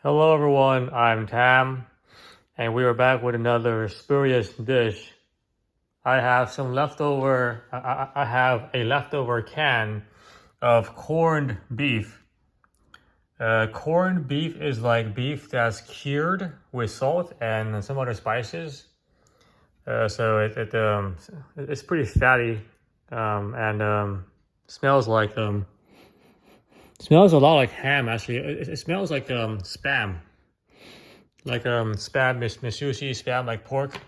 Hello everyone, I'm Tam, and we are back with another spurious dish. I have some leftover, I have a leftover can of corned beef. Corned beef is like beef that's cured with salt and some other spices. So it's pretty fatty, and smells like smells a lot like ham actually. It smells like spam. Like spam, sushi, spam like pork.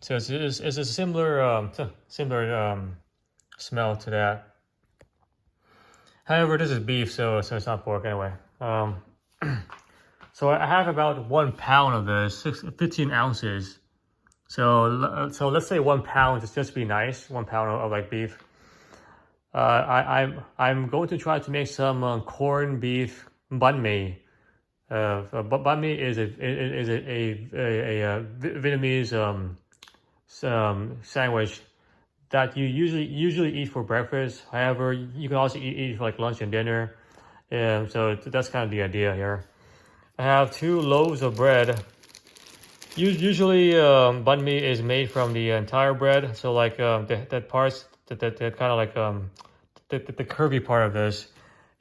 So it's a similar smell to that. However, this is beef, so it's not pork anyway. So I have about 1 pound of this, 15 ounces. So let's say 1 pound just to be nice. 1 pound of like beef. I'm going to try to make some corned beef banh mi. Banh mi is a Vietnamese sandwich that you usually eat for breakfast. However, you can also eat for like lunch and dinner. So that's kind of the idea here. I have 2 loaves of bread. Usually, banh mi is made from the entire bread. So like that parts that kind of like the curvy part of this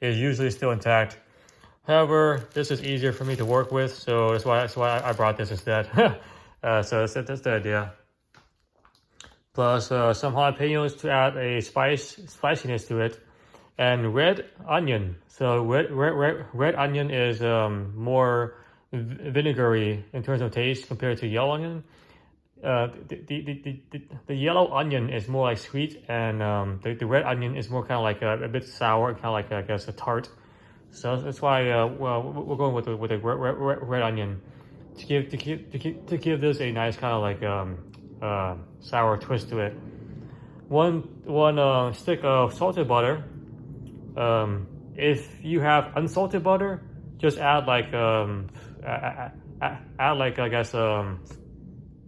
is usually still intact. However, this is easier for me to work with, so that's why I brought this instead. So that's the idea. Plus some jalapenos to add a spiciness to it, and red onion. So red onion is more vinegary in terms of taste compared to yellow onion. The yellow onion is more like sweet, and the red onion is more kind of like a bit sour, kind of like I guess a tart. So that's why we're going with the red onion to give this a nice kind of like sour twist to it. One stick of salted butter. If you have unsalted butter, just add like add like I guess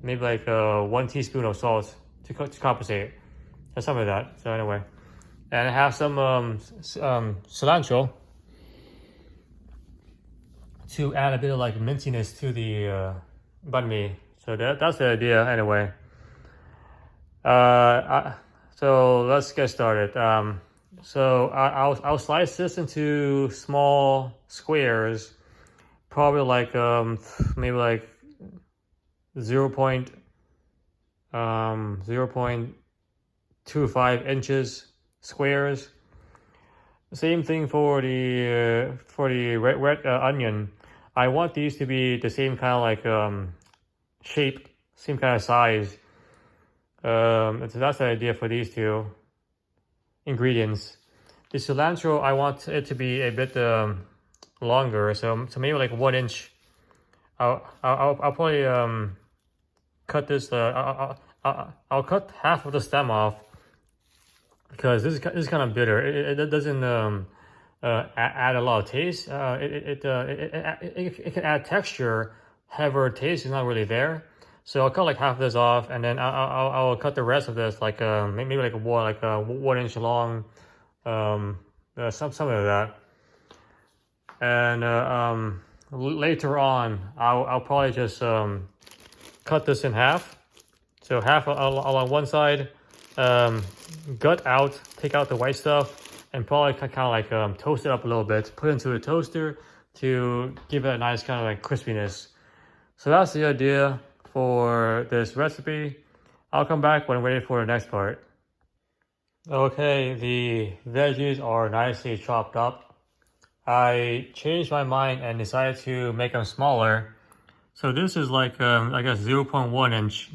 maybe like 1 teaspoon of salt to compensate. Or something like that. So anyway, and I have some cilantro to add a bit of like minciness to the banh mi. So that's the idea anyway. So let's get started. So I'll slice this into small squares, probably like maybe like 0.25 inches squares. Same thing for the red onion. I want these to be the same kind of like shape, same kind of size. So that's the idea for these 2 ingredients. The cilantro, I want it to be a bit longer, so maybe like 1 inch. I'll probably cut this. I'll cut half of the stem off because this is kind of bitter. It doesn't add a lot of taste. It can add texture. However, taste is not really there. So I'll cut like half of this off, and then I'll cut the rest of this like maybe like 1 inch long, something like that. And later on, I'll probably just cut this in half. So half along one side, gut out, take out the white stuff, and probably kind of like toast it up a little bit. Put it into a toaster to give it a nice kind of like crispiness. So that's the idea for this recipe. I'll come back when I'm ready for the next part. Okay, the veggies are nicely chopped up. I changed my mind and decided to make them smaller. So this is like I guess 0.1 inch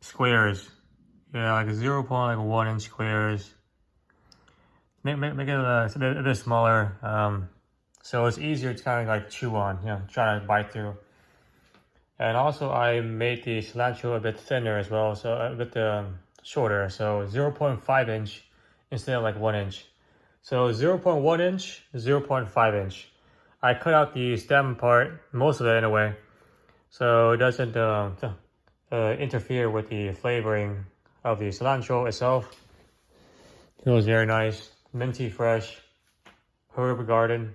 squares. Yeah, like 0.1 inch squares. Make it a bit smaller, so it's easier to kind of like chew on, try to bite through. And also I made the cilantro a bit thinner as well, so a bit shorter, so 0.5 inch instead of like 1 inch. So 0.1 inch, 0.5 inch. I cut out the stem part, most of it anyway, so it doesn't interfere with the flavoring of the cilantro itself. It was very nice, minty fresh, herb garden.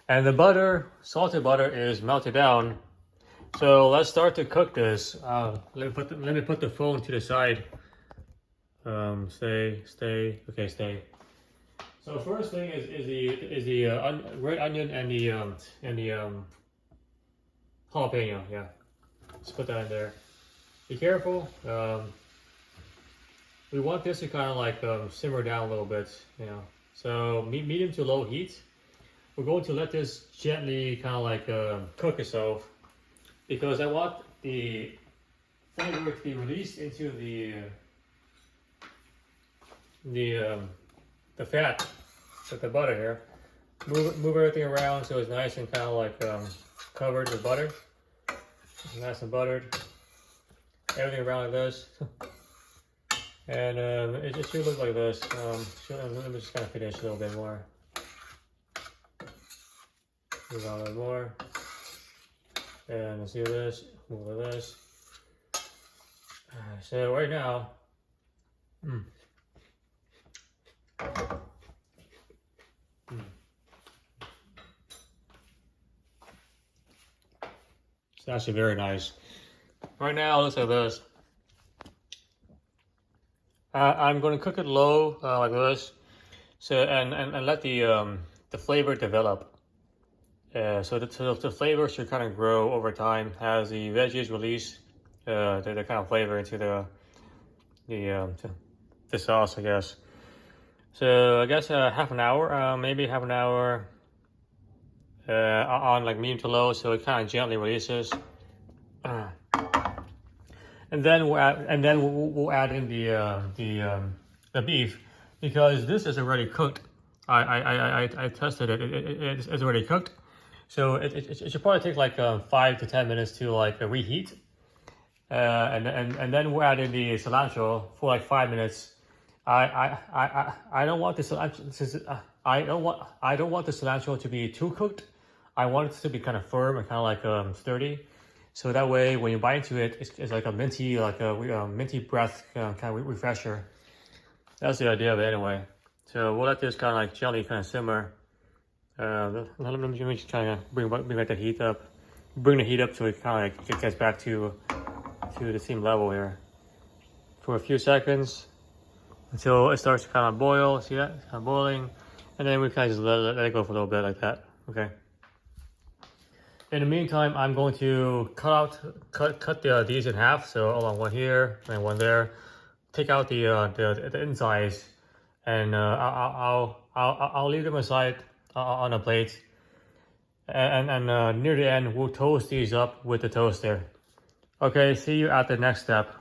And the butter, salted butter, is melted down. So let's start to cook this. Let me put the phone to the side. Stay. Okay, stay. So first thing is the red onion and the jalapeno. Yeah, let's put that in there. Be careful. We want this to kind of like simmer down a little bit, you know. So medium to low heat. We're going to let this gently kind of like cook itself, because I want the flavor to be released into the fat with the butter here. Move everything around so it's nice and kind of like covered with butter. Nice and buttered. Everything around like this. And it should look like this. Let me just kind of finish a little bit more. Move on a little more. And let's do this. Move like this. So right now, it's actually very nice. Right now, it looks like this. I'm going to cook it low like this, so and let the flavor develop. So the flavor should kind of grow over time as the veggies release the kind of flavor into the sauce, I guess. So I guess half an hour, maybe half an hour on like medium to low, so it kind of gently releases. And then we'll add in the beef, because this is already cooked. I tested it. It's already cooked, so it should probably take like 5 to 10 minutes to like reheat. And then we'll add in the cilantro for like 5 minutes. I don't want the cilantro. I don't want the cilantro to be too cooked. I want it to be kind of firm and kind of like sturdy. So that way, when you bite into it, it's like a minty, minty breath kind of refresher. That's the idea of it, anyway. So we'll let this kind of like gently kind of simmer. Let me just kind of bring back the heat up. Bring the heat up so it kind of like gets back to the same level here for a few seconds until it starts to kind of boil. See that? It's kind of boiling, and then we kind of just let it go for a little bit like that. Okay. In the meantime, I'm going to cut these in half. So along one here and one there. Take out the insides, and I'll leave them aside on a plate. And near the end, we'll toast these up with the toaster. Okay, see you at the next step.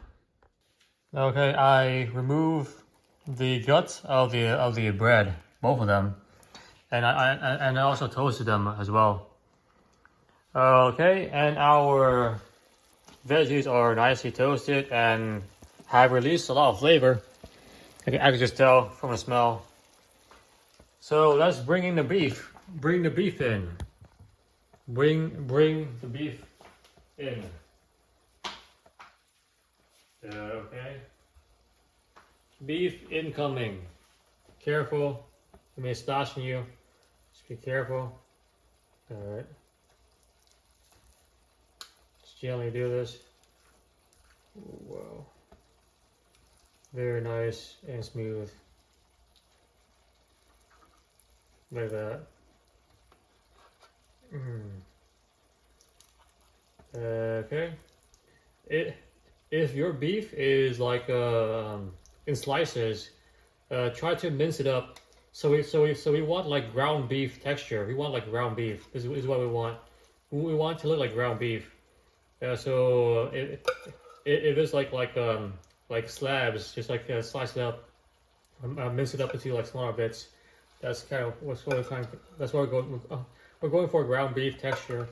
Okay, I remove the guts of the bread, both of them, and I also toasted them as well. Okay, and our veggies are nicely toasted and have released a lot of flavor. I can just tell from the smell. So let's bring in the beef. Bring the beef in. Bring the beef in. Okay. Beef incoming. Careful. It may splash on you. Just be careful. Alright. Just gently do this. Whoa. Very nice and smooth. Like that. Okay. If your beef is like in slices, try to mince it up. So we want like ground beef texture. We want like ground beef. This is what we want. We want to look like ground beef. So if it's like slabs, just like slice it up, mince it up into like smaller bits. That's kind of what's going on. That's what we're going. We're going for ground beef texture.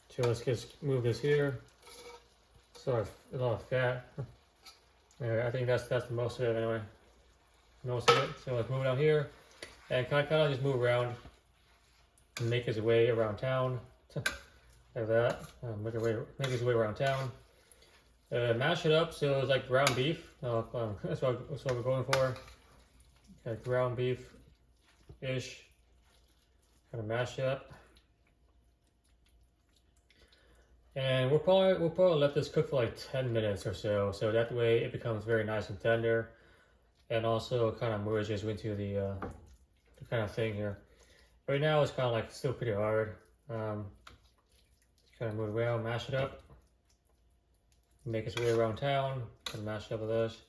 So let's just move this here. So a lot of fat. I think that's the most of it anyway. Most of it. So let's move it down here, and kind of just move around, and make his way around town. Like that. Make his way around town. Mash it up so it's like ground beef. That's what we're going for. Okay, ground beef ish. Kind of mash it up. And we'll probably let this cook for like 10 minutes or so. So that way it becomes very nice and tender, and also kind of merges into the kind of thing here. Right now it's kind of like still pretty hard. Kind of move around, mash it up, make its way around town, and mash it up with this.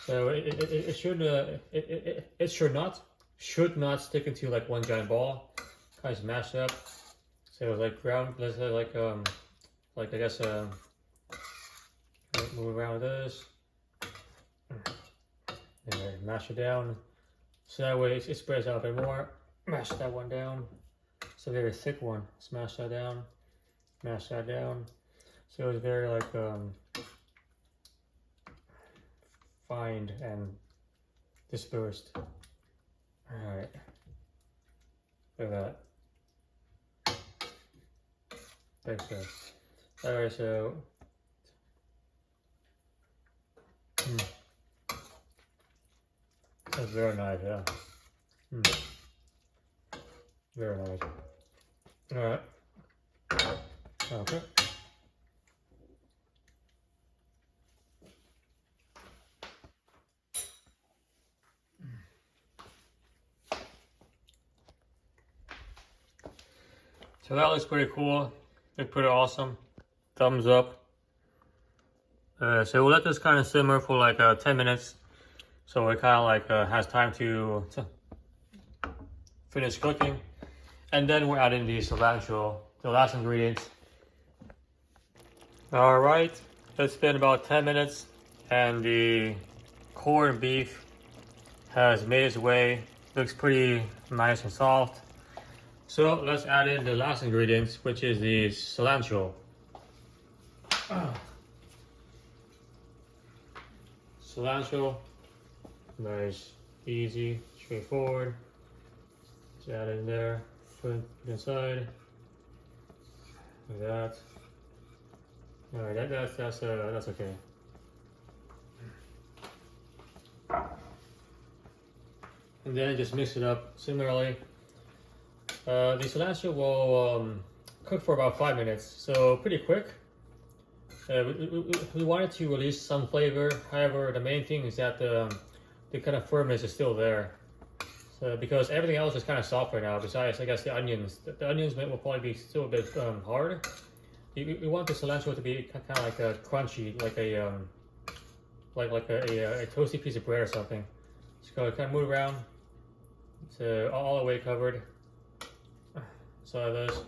So it should not stick into like one giant ball. Kind of just mash it up. So like ground, let's say like I guess move around with this. And mash it down. So that way it spreads out a bit more. Mash that one down. It's a very thick one. Smash that down. Mash that down. So it's very like fine and dispersed. Alright. Look at that. Like so. Alright, so that's very nice, yeah. Very nice. Alright. Okay. So that looks pretty cool. Looks pretty awesome. Thumbs up. So we'll let this kind of simmer for like 10 minutes. So it kind of like has time to finish cooking. And then we're adding the cilantro, the last ingredient. All right, it's been about 10 minutes and the corned beef has made its way. Looks pretty nice and soft. So let's add in the last ingredient, which is the cilantro. Cilantro, nice, easy, straightforward. Just add it in there, put it inside, like that. All right, that's okay. And then just mix it up similarly. The cilantro will cook for about 5 minutes, so pretty quick. We wanted to release some flavor. However, the main thing is that the kind of firmness is still there. So because everything else is kind of soft right now. Besides, I guess the onions. The onions will probably be still a bit hard. We want the cilantro to be kind of like a crunchy, like a toasty piece of bread or something. Just go kind of move around. So all the way covered. So like this,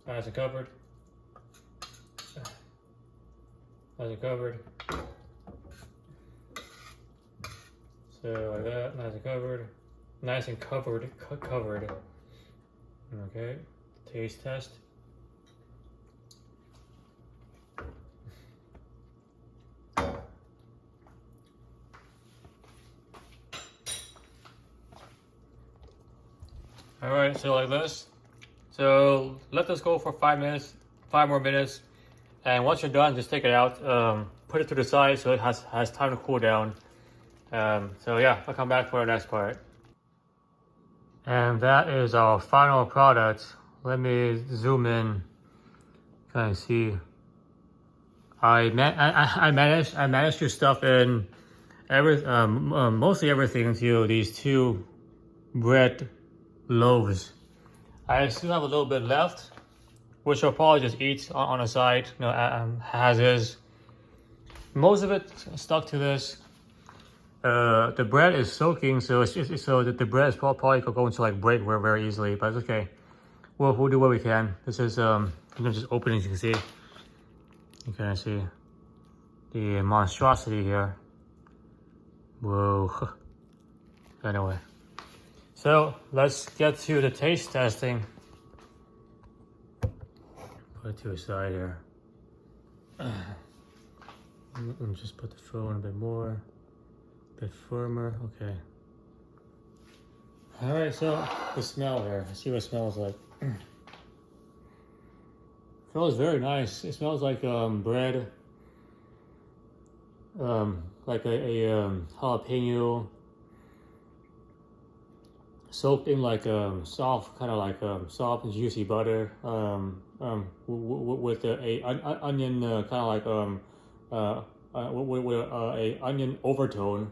nice and covered. Nice and covered. So like that, nice and covered. Nice and covered, covered. Okay, taste test. All right, so like this. So let this go for 5 minutes, 5 more minutes. And once you're done, just take it out, put it to the side so it has time to cool down. So yeah, I'll come back for the next part. And that is our final product. Let me zoom in, kind of see. I managed to stuff in mostly everything into these 2 bread loaves. I still have a little bit left, which I'll probably just eat on the side, you know, as is. Most of it stuck to this. The bread is soaking, so so that the bread is probably going to like break very easily, but it's okay. We'll do what we can. This is I'm just opening, as you can see. You can see the monstrosity here. Whoa. Anyway, so let's get to the taste testing. Put it to the side here. And just put the phone a bit more, a bit firmer. Okay. All right, so the smell here. Let's see what it smells like. It smells very nice. It smells like bread, like a jalapeno soaked in like soft, kind of like soft and juicy butter with a onion kind of like with a onion overtone.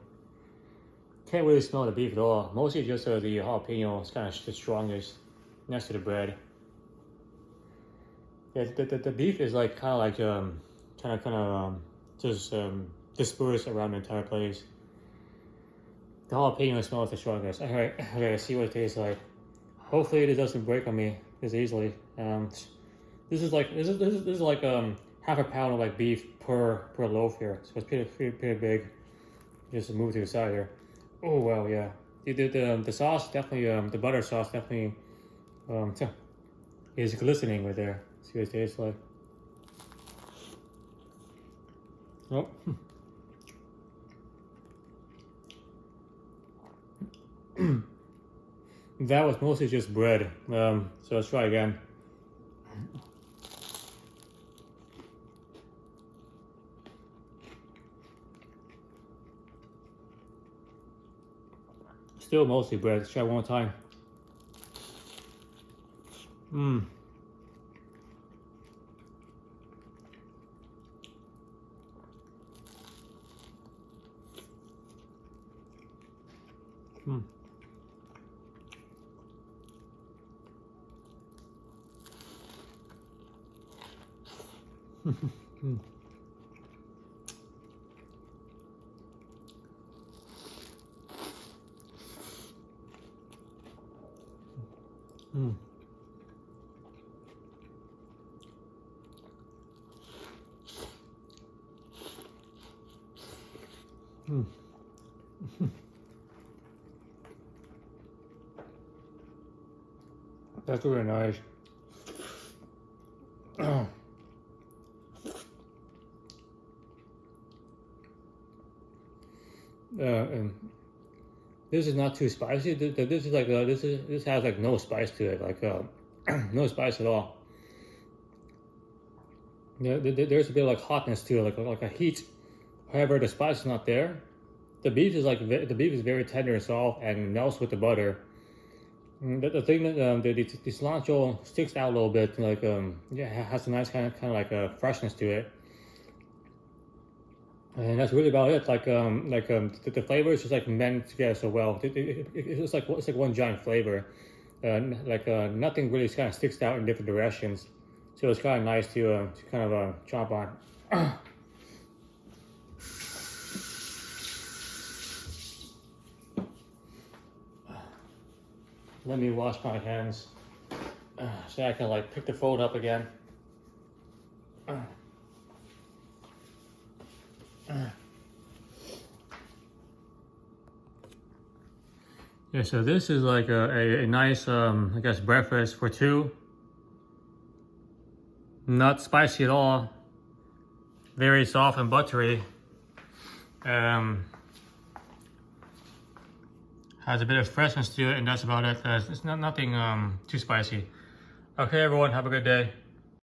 Can't really smell the beef at all. Mostly just the jalapeno is kind of the strongest next to the bread. Yeah, the beef is like kind of like kind of just dispersed around the entire place. The jalapeno smell is the strongest. Alright, I gotta see what it tastes like. Hopefully it doesn't break on me this easily. This is like half a pound of like beef per loaf here, so it's pretty big. Just move to the side here. Oh wow, yeah. The sauce definitely the butter sauce definitely is glistening right there. See what it tastes like. Oh. That was mostly just bread. So let's try again. Still mostly bread. Let's try one more time. Mmm. Mm. Mm. Mm. Mm. That's really nice. And this is not too spicy. This is like this has like no spice to it, like no spice at all. Yeah, there's a bit of like hotness to it, like a heat. However, the spice is not there. The beef is very tender and soft and melts with the butter. The thing that the cilantro sticks out a little bit, like yeah, has a nice kind of like a freshness to it. And that's really about it. Like the flavor is just like meant together so well. It's like one giant flavor. Nothing really kind of sticks out in different directions. So it's kind of nice to kind of chomp on. Let me wash my hands so I can like pick the phone up again. Yeah, so this is like a nice, I guess, breakfast for two. Not spicy at all. Very soft and buttery. Has a bit of freshness to it, and that's about it. It's nothing too spicy. Okay, everyone, have a good day.